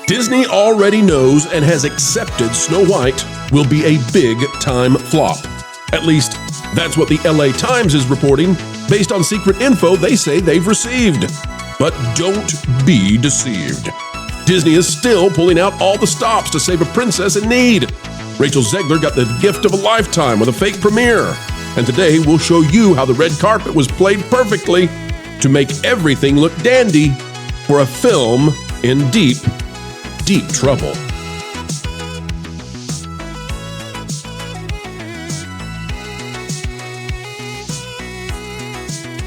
Disney already knows and has accepted Snow White will be a big-time flop. At least, that's what the LA Times is reporting, based on secret info they say they've received. But don't be deceived. Disney is still pulling out all the stops to save a princess in need. Rachel Zegler got the gift of a lifetime with a fake premiere. And today, we'll show you how the red carpet was played perfectly to make everything look dandy for a film in deep trouble.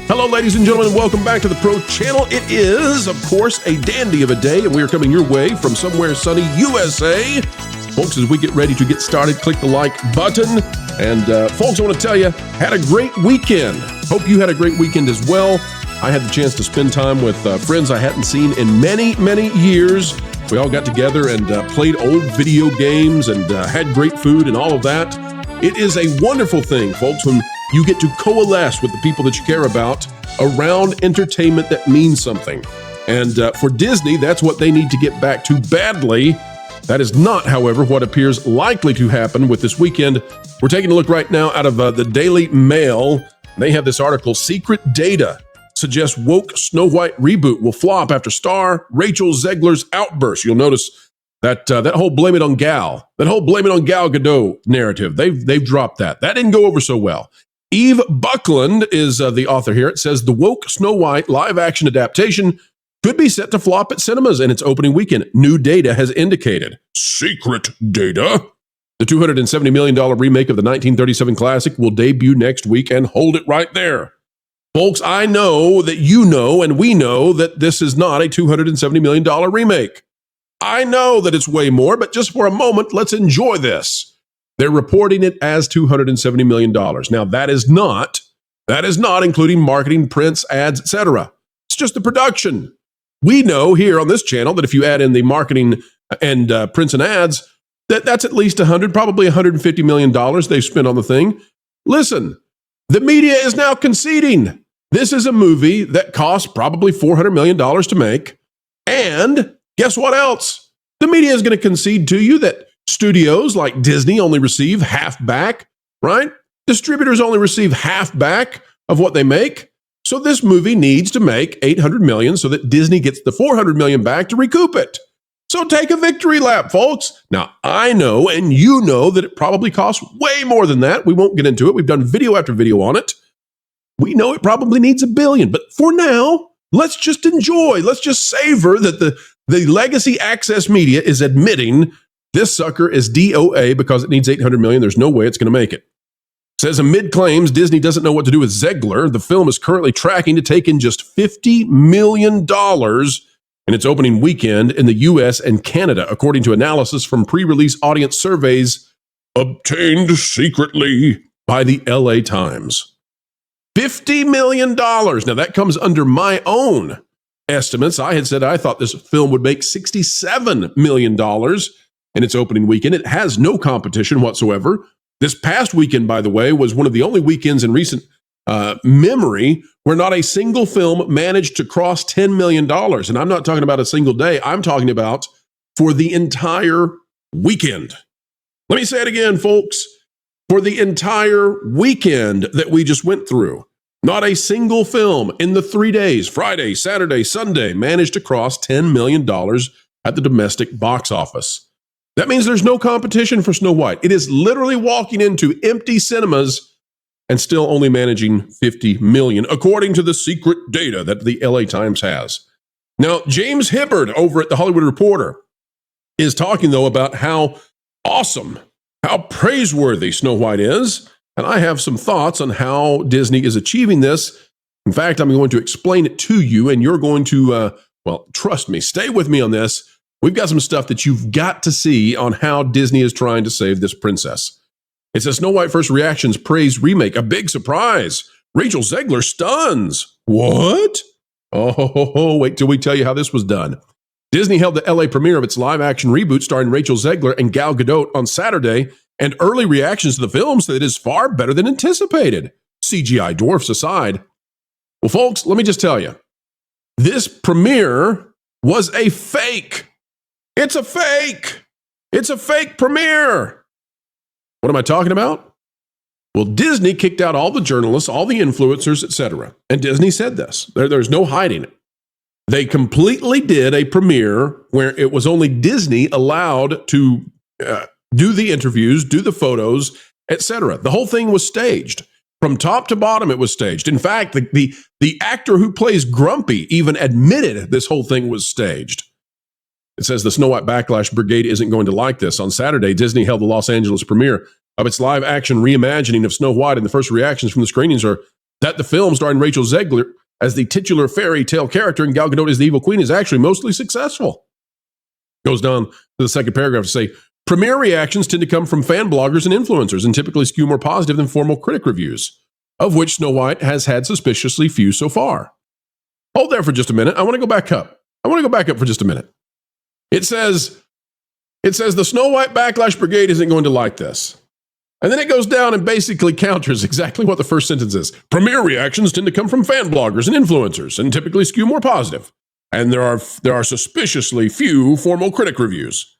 Hello, ladies and gentlemen, and welcome back to the Pro Channel. It is, of course, a dandy of a day, and we are coming your way from somewhere sunny USA. Folks, as we get ready to get started, click the like button. And folks, I want to tell you, had a great weekend. Hope you had a great weekend as well. I had the chance to spend time with friends I hadn't seen in many years. We all got together and played old video games and had great food and all of that. It is a wonderful thing, folks, when you get to coalesce with the people that you care about around entertainment that means something. And for Disney, that's what they need to get back to badly. That is not, however, what appears likely to happen with this weekend. We're taking a look right now out of the Daily Mail. They have this article, Secret Data suggests woke Snow White reboot will flop after star Rachel Zegler's outburst. You'll notice that that whole blame it on Gal Gadot narrative. They've dropped that. That didn't go over so well. Eve Buckland is the author here. It says the woke Snow White live action adaptation could be set to flop at cinemas in its opening weekend. New data has indicated. Secret data. The $270 million remake of the 1937 classic will debut next week, and hold it right there. Folks, I know that you know and we know that this is not a $270 million remake. I know that it's way more, but just for a moment, let's enjoy this. They're reporting it as $270 million. Now, that is not including marketing, prints, ads, etc. It's just the production. We know here on this channel that if you add in the marketing and prints and ads, that's at least probably $150 million they've spent on the thing. Listen, the media is now conceding. This is a movie that cost probably $400 million to make. And guess what else? The media is going to concede to you that studios like Disney only receive half back, right? Distributors only receive half back of what they make. So this movie needs to make $800 million so that Disney gets the $400 million back to recoup it. So take a victory lap, folks. Now, I know and you know that it probably costs way more than that. We won't get into it. We've done video after video on it. We know it probably needs $1 billion. But for now, let's just enjoy. Let's just savor that the legacy access media is admitting this sucker is DOA because it needs $800 million. There's no way it's going to make it. Says amid claims Disney doesn't know what to do with Zegler, the film is currently tracking to take in just $50 million in its opening weekend in the U.S. and Canada, according to analysis from pre-release audience surveys obtained secretly by the LA Times. $50 million. Now, that comes under my own estimates. I had said I thought this film would make $67 million in its opening weekend. It has no competition whatsoever. This past weekend, by the way, was one of the only weekends in recent memory where not a single film managed to cross $10 million. And I'm not talking about a single day. I'm talking about for the entire weekend. Let me say it again, folks. For the entire weekend that we just went through, not a single film in the 3 days, Friday, Saturday, Sunday, managed to cross $10 million at the domestic box office. That means there's no competition for Snow White. It is literally walking into empty cinemas and still only managing $50 million, according to the secret data that the LA Times has. Now, James Hibbard over at The Hollywood Reporter is talking, though, about how awesome, how praiseworthy Snow White is. And I have some thoughts on how Disney is achieving this. In fact, I'm going to explain it to you, and you're going to, trust me, stay with me on this. We've got some stuff that you've got to see on how Disney is trying to save this princess. It says Snow White First Reactions praise remake. A big surprise. Rachel Zegler stuns. What? Oh, wait till we tell you how this was done. Disney held the LA premiere of its live-action reboot starring Rachel Zegler and Gal Gadot on Saturday, and early reactions to the film said it is far better than anticipated. CGI dwarfs aside. Well, folks, let me just tell you, this premiere was a fake. It's a fake. It's a fake premiere. What am I talking about? Well, Disney kicked out all the journalists, all the influencers, etc. And Disney said this. There's no hiding it. They completely did a premiere where it was only Disney allowed to do the interviews, do the photos, etc. The whole thing was staged. From top to bottom, it was staged. In fact, the actor who plays Grumpy even admitted this whole thing was staged. It says the Snow White Backlash Brigade isn't going to like this. On Saturday, Disney held the Los Angeles premiere of its live-action reimagining of Snow White, and the first reactions from the screenings are that the film starring Rachel Zegler as the titular fairy tale character and Gal Gadot as the evil queen is actually mostly successful. Goes down to the second paragraph to say, premiere reactions tend to come from fan bloggers and influencers and typically skew more positive than formal critic reviews, of which Snow White has had suspiciously few so far. Hold there for just a minute. I want to go back up. For just a minute. It says the Snow White Backlash Brigade isn't going to like this. And then it goes down and basically counters exactly what the first sentence is. Premiere reactions tend to come from fan bloggers and influencers and typically skew more positive. And there are suspiciously few formal critic reviews.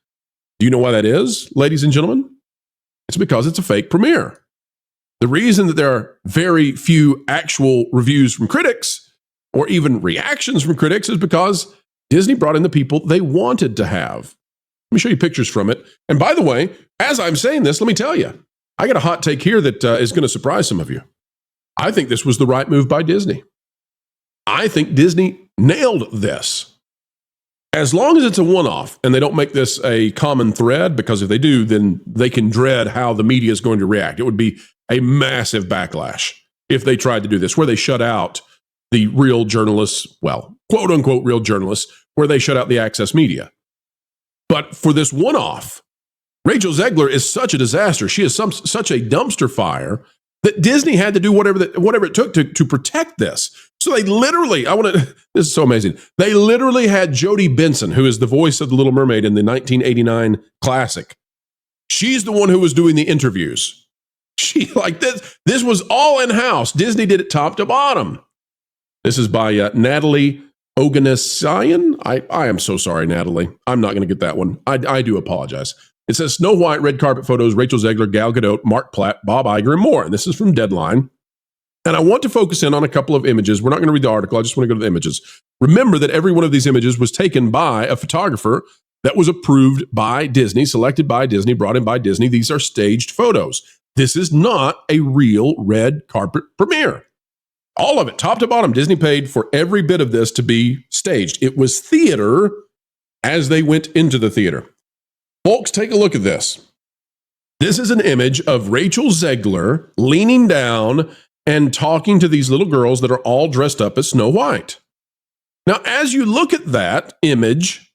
Do you know why that is, ladies and gentlemen? It's because it's a fake premiere. The reason that there are very few actual reviews from critics or even reactions from critics is because Disney brought in the people they wanted to have. Let me show you pictures from it. And by the way, as I'm saying this, let me tell you, I got a hot take here that is going to surprise some of you. I think this was the right move by Disney. I think Disney nailed this. As long as it's a one-off and they don't make this a common thread, because if they do, then they can dread how the media is going to react. It would be a massive backlash if they tried to do this, where they shut out the real journalists, well, quote unquote real journalists, where they shut out the access media. But for this one-off, Rachel Zegler is such a disaster. She is such a dumpster fire that Disney had to do whatever it took to protect this. So they literally, this is so amazing. They literally had Jodie Benson, who is the voice of the Little Mermaid in the 1989 classic. She's the one who was doing the interviews. This was all in-house. Disney did it top to bottom. This is by Natalie Oganessian. I am so sorry, Natalie. I'm not going to get that one. I do apologize. It says Snow White, red carpet photos, Rachel Zegler, Gal Gadot, Mark Platt, Bob Iger, and more. And this is from Deadline. And I want to focus in on a couple of images. We're not going to read the article. I just want to go to the images. Remember that every one of these images was taken by a photographer that was approved by Disney, selected by Disney, brought in by Disney. These are staged photos. This is not a real red carpet premiere. All of it, top to bottom, Disney paid for every bit of this to be staged. It was theater as they went into the theater. Folks, take a look at this. This is an image of Rachel Zegler leaning down and talking to these little girls that are all dressed up as Snow White. Now, as you look at that image,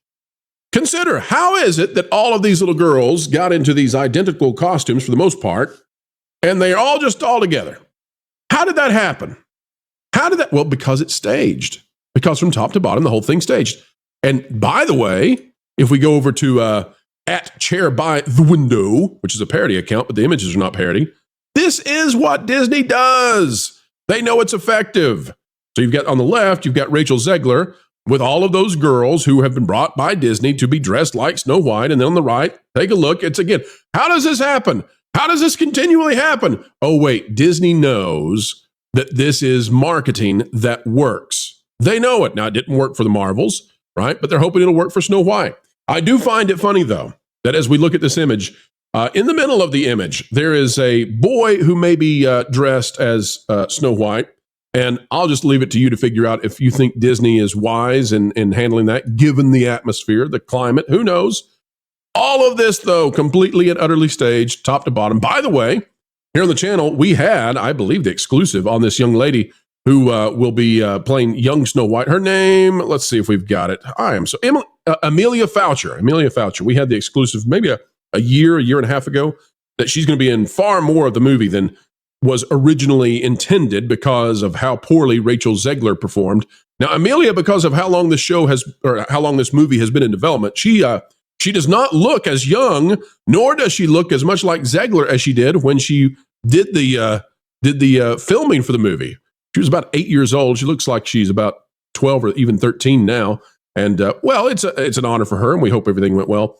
consider, how is it that all of these little girls got into these identical costumes for the most part, and they're all together? How did that happen? Well, because it's staged. Because from top to bottom, the whole thing's staged. And by the way, if we go over to at ChairBythWindow, which is a parody account, but the images are not parody, this is what Disney does. They know it's effective. So you've got on the left, you've got Rachel Zegler with all of those girls who have been brought by Disney to be dressed like Snow White. And then on the right, take a look. It's again, how does this happen? How does this continually happen? Oh, wait, Disney knows that this is marketing that works. They know it. Now, it didn't work for the Marvels, right? But they're hoping it'll work for Snow White. I do find it funny, though, that as we look at this image, in the middle of the image, there is a boy who may be dressed as Snow White. And I'll just leave it to you to figure out if you think Disney is wise in handling that, given the atmosphere, the climate, who knows? All of this, though, completely and utterly staged, top to bottom. By the way, here on the channel, we had, I believe, the exclusive on this young lady who will be playing young Snow White. Her name, let's see if we've got it. Amelia Foucher. Amelia Foucher. We had the exclusive maybe a year and a half ago that she's going to be in far more of the movie than was originally intended because of how poorly Rachel Zegler performed. Now, Amelia, because of how long this show has, or how long this movie has been in development, she does not look as young, nor does she look as much like Zegler as she did when she did the filming for the movie. She was about 8 years old. She looks like she's about 12 or even 13 now. And well, it's an honor for her, and we hope everything went well.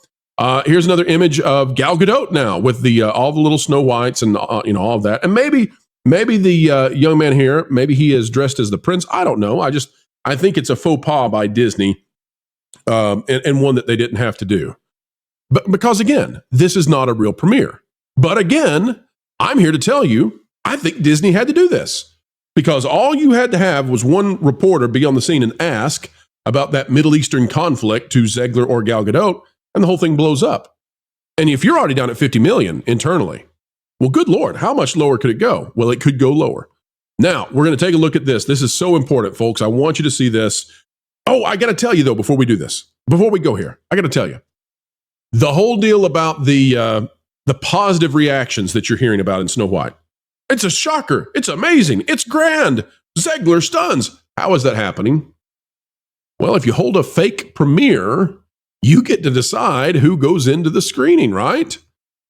Here's another image of Gal Gadot now with the all the little Snow Whites and all of that. And maybe the young man here, maybe he is dressed as the prince. I don't know. I think it's a faux pas by Disney, and one that they didn't have to do. But because again, this is not a real premiere. But again, I'm here to tell you, I think Disney had to do this because all you had to have was one reporter be on the scene and ask about that Middle Eastern conflict to Zilver or Gal Gadot, and the whole thing blows up. And if you're already down at 50 million internally, well, good Lord, how much lower could it go? Well, it could go lower. Now, we're going to take a look at this. This is so important, folks. I want you to see this. Oh, I got to tell you, though, before we do this, before we go here, I got to tell you, the whole deal about the positive reactions that you're hearing about in Snow White. It's a shocker. It's amazing. It's grand. Zilver stuns. How is that happening? Well, if you hold a fake premiere, you get to decide who goes into the screening, right?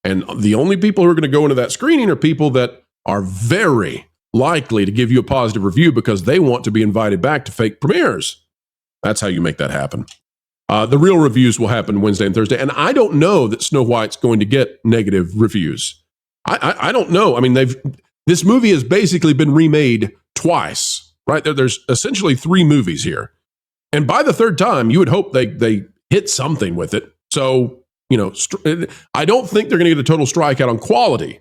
And the only people who are going to go into that screening are people that are very likely to give you a positive review because they want to be invited back to fake premieres. That's how you make that happen. The real reviews will happen Wednesday and Thursday. And I don't know that Snow White's going to get negative reviews. I don't know. I mean, this movie has basically been remade twice, right? There's essentially 3 movies here. And by the third time, you would hope they hit something with it. So, I don't think they're going to get a total strikeout on quality.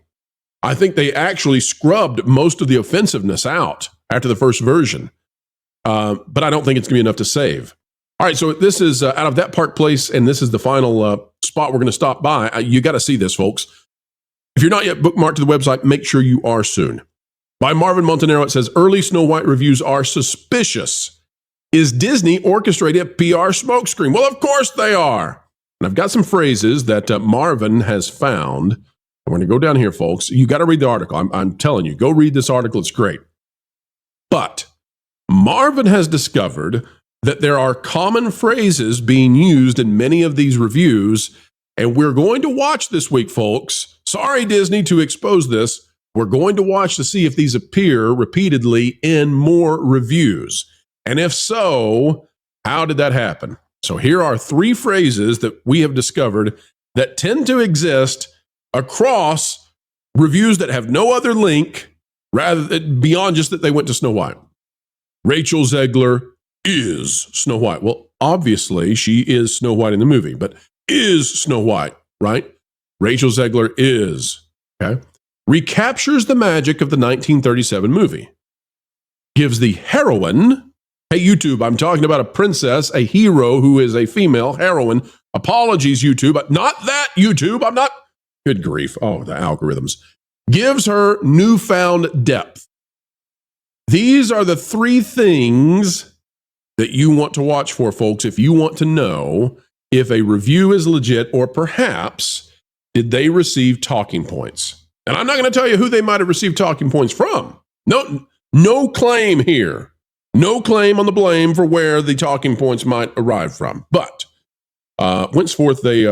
I think they actually scrubbed most of the offensiveness out after the first version. But I don't think it's going to be enough to save. All right, so this is out of that Park Place, and this is the final spot we're going to stop by. You got to see this, folks. If you're not yet bookmarked to the website, make sure you are soon. By Marvin Montanero, it says, early Snow White reviews are suspicious. Is Disney orchestrating a PR smokescreen? Well, of course they are. And I've got some phrases that Marvin has found. I'm going to go down here, folks. You got to read the article. I'm telling you, go read this article. It's great. But Marvin has discovered that there are common phrases being used in many of these reviews, and we're going to watch this week, folks. Sorry, Disney, to expose this. We're going to watch to see if these appear repeatedly in more reviews. And if so, how did that happen? So here are 3 phrases that we have discovered that tend to exist across reviews that have no other link rather than beyond just that they went to Snow White. Rachel Zegler is Snow White. Well, obviously she is Snow White in the movie, but is Snow White, right? Rachel Zegler is, okay? Recaptures the magic of the 1937 movie. Gives the heroine, hey, YouTube, I'm talking about a princess, a hero who is a female heroine. Apologies, YouTube. Not that YouTube. I'm not. Good grief. Oh, the algorithms. Gives her newfound depth. These are the 3 things that you want to watch for, folks, if you want to know if a review is legit or perhaps did they receive talking points. And I'm not going to tell you who they might have received talking points from. No claim here. No claim on the blame for where the talking points might arrive from. But whenceforth they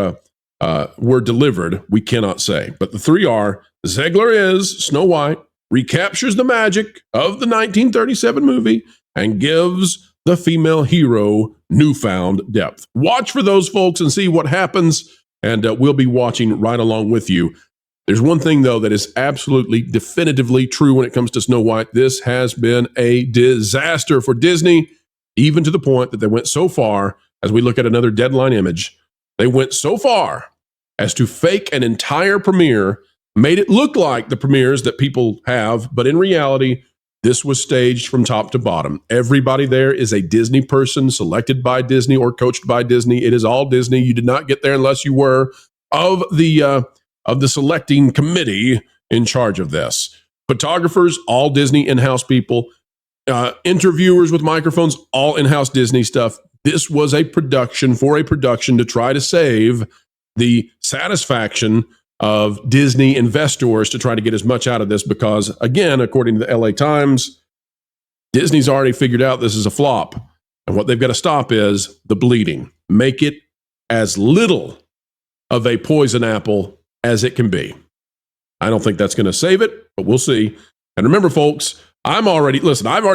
were delivered, we cannot say. But the 3 are, Zegler is Snow White, recaptures the magic of the 1937 movie, and gives the female hero newfound depth. Watch for those, folks, and see what happens, and we'll be watching right along with you. There's one thing, though, that is absolutely definitively true when it comes to Snow White. This has been a disaster for Disney, even to the point that they went so far, as we look at another deadline image, they went so far as to fake an entire premiere, made it look like the premieres that people have, but in reality, this was staged from top to bottom. Everybody there is a Disney person selected by Disney or coached by Disney. It is all Disney. You did not get there unless you were of the selecting committee in charge of this. Photographers, all Disney in-house people. Interviewers with microphones, all in-house Disney stuff. This was a production for a production to try to save the satisfaction of Disney investors to try to get as much out of this because, again, according to the LA Times, Disney's already figured out this is a flop. And what they've got to stop is the bleeding. Make it as little of a poison apple as it can be. I don't think that's going to save it, but we'll see. And remember, folks, I've already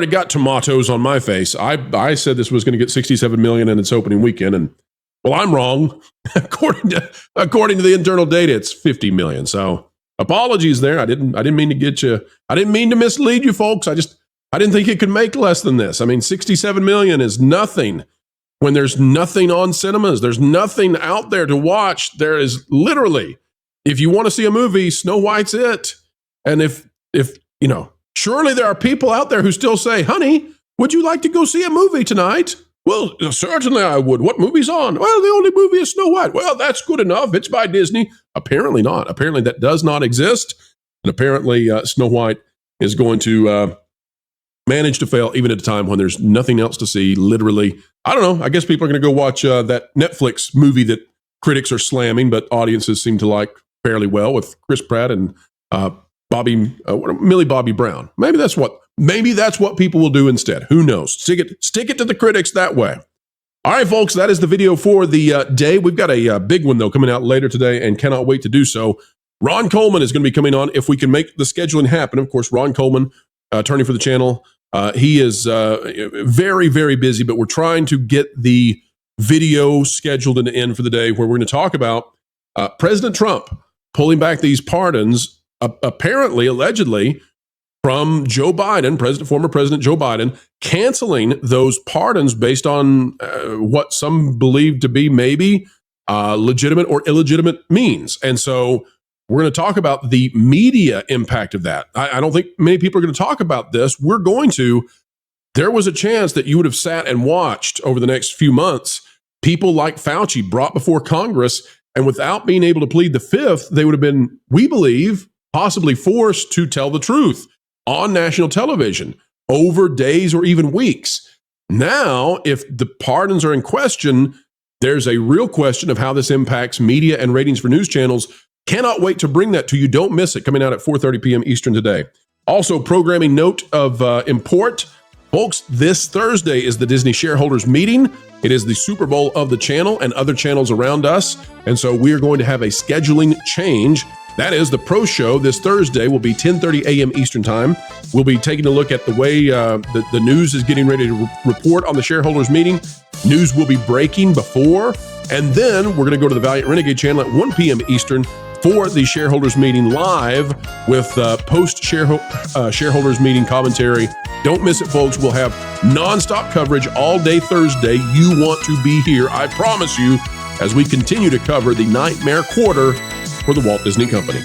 got tomatoes on my face. I said this was going to get 67 million in its opening weekend, and well, I'm wrong. according to the internal data, it's 50 million. So apologies there. I didn't mean to get you. I didn't mean to mislead you, folks. I didn't think it could make less than this. I mean, 67 million is nothing when there's nothing on cinemas. There's nothing out there to watch. There is literally, if you want to see a movie, Snow White's it. And if you know, surely there are people out there who still say, honey, would you like to go see a movie tonight? Well, certainly I would. What movie's on? Well, the only movie is Snow White. Well, that's good enough. It's by Disney. Apparently not. Apparently that does not exist. And apparently Snow White is going to manage to fail even at a time when there's nothing else to see. Literally, I don't know. I guess people are going to go watch that Netflix movie that critics are slamming, but audiences seem to like fairly well with Chris Pratt and Millie Bobby Brown. Maybe that's what people will do instead. Who knows? Stick it to the critics that way. All right, folks, that is the video for the day. We've got a big one, though, coming out later today and cannot wait to do so. Ron Coleman is going to be coming on if we can make the scheduling happen. Of course, Ron Coleman, attorney for the channel, he is very, very busy, but we're trying to get the video scheduled and end for the day where we're going to talk about President Trump pulling back these pardons, apparently, allegedly, from Joe Biden, former President Joe Biden, canceling those pardons based on what some believe to be maybe legitimate or illegitimate means. And so we're going to talk about the media impact of that. I don't think many people are going to talk about this. We're going to. There was a chance that you would have sat and watched over the next few months people like Fauci brought before Congress, and without being able to plead the fifth, they would have been, we believe, possibly forced to tell the truth on national television over days or even weeks. Now, if the pardons are in question, there's a real question of how this impacts media and ratings for news channels. Cannot wait to bring that to you. Don't miss it. Coming out at 4:30 p.m. Eastern today. Also, programming note of import. Folks, this Thursday is the Disney shareholders meeting. It is the Super Bowl of the channel and other channels around us. And so we are going to have a scheduling change. That is the Pro Show this Thursday will be 10:30 a.m. Eastern Time. We'll be taking a look at the way the news is getting ready to report on the shareholders meeting. News will be breaking before, and then we're going to go to the Valiant Renegade channel at 1 p.m. Eastern for the shareholders meeting live with shareholders meeting commentary. Don't miss it, folks. We'll have nonstop coverage all day Thursday. You want to be here, I promise you, as we continue to cover the Nightmare Quarter for the Walt Disney Company.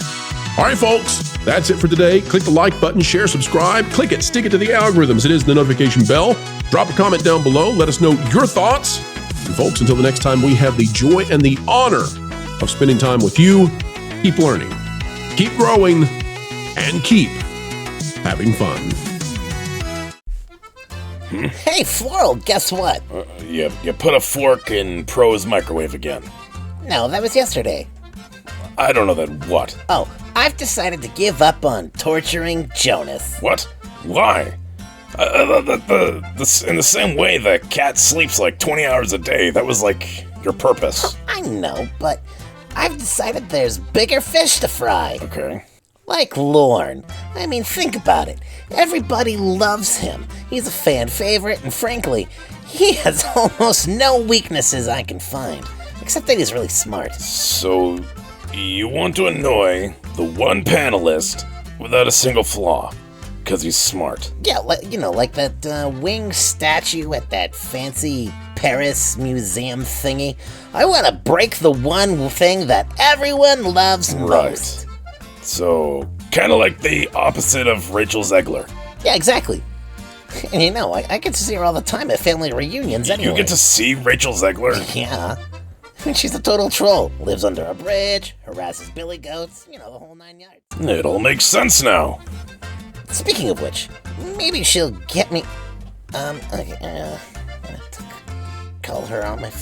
All right, folks, that's it for today. Click the like button, share, subscribe, click it, stick it to the algorithms. It is the notification bell. Drop a comment down below. Let us know your thoughts. And folks, until the next time, we have the joy and the honor of spending time with you. Keep learning, keep growing, and keep having fun. Hey, Floral, guess what? You put a fork in Pro's microwave again. No, that was yesterday. I don't know that what. Oh, I've decided to give up on torturing Jonas. What? Why? In the same way the cat sleeps like 20 hours a day, that was like your purpose. I know, but I've decided there's bigger fish to fry. Okay. Like Lorne. I mean, think about it. Everybody loves him. He's a fan favorite, and frankly, he has almost no weaknesses I can find. Except that he's really smart. So, you want to annoy the one panelist without a single flaw, because he's smart. Yeah, like that winged statue at that fancy Paris museum thingy. I want to break the one thing that everyone loves most. Right. So, kind of like the opposite of Rachel Zegler. Yeah, exactly. And I get to see her all the time at family reunions anyway. You get to see Rachel Zegler? Yeah. She's a total troll. Lives under a bridge, harasses billy goats, the whole 9 yards. It all makes sense now. Speaking of which, maybe she'll get me... I'm gonna call her on my...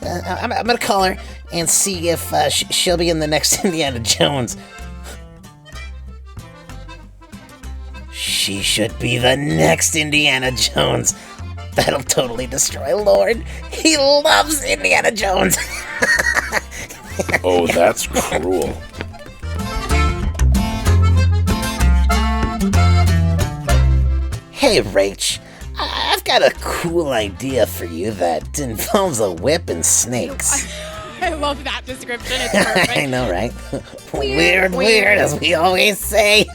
I'm gonna call her and see if she'll be in the next Indiana Jones. She should be the next Indiana Jones. That'll totally destroy Lord. He loves Indiana Jones. Oh, that's cruel. Hey, Rach, I've got a cool idea for you that involves a whip and snakes. I love that description. It's perfect. I know, right? Weird, as we always say.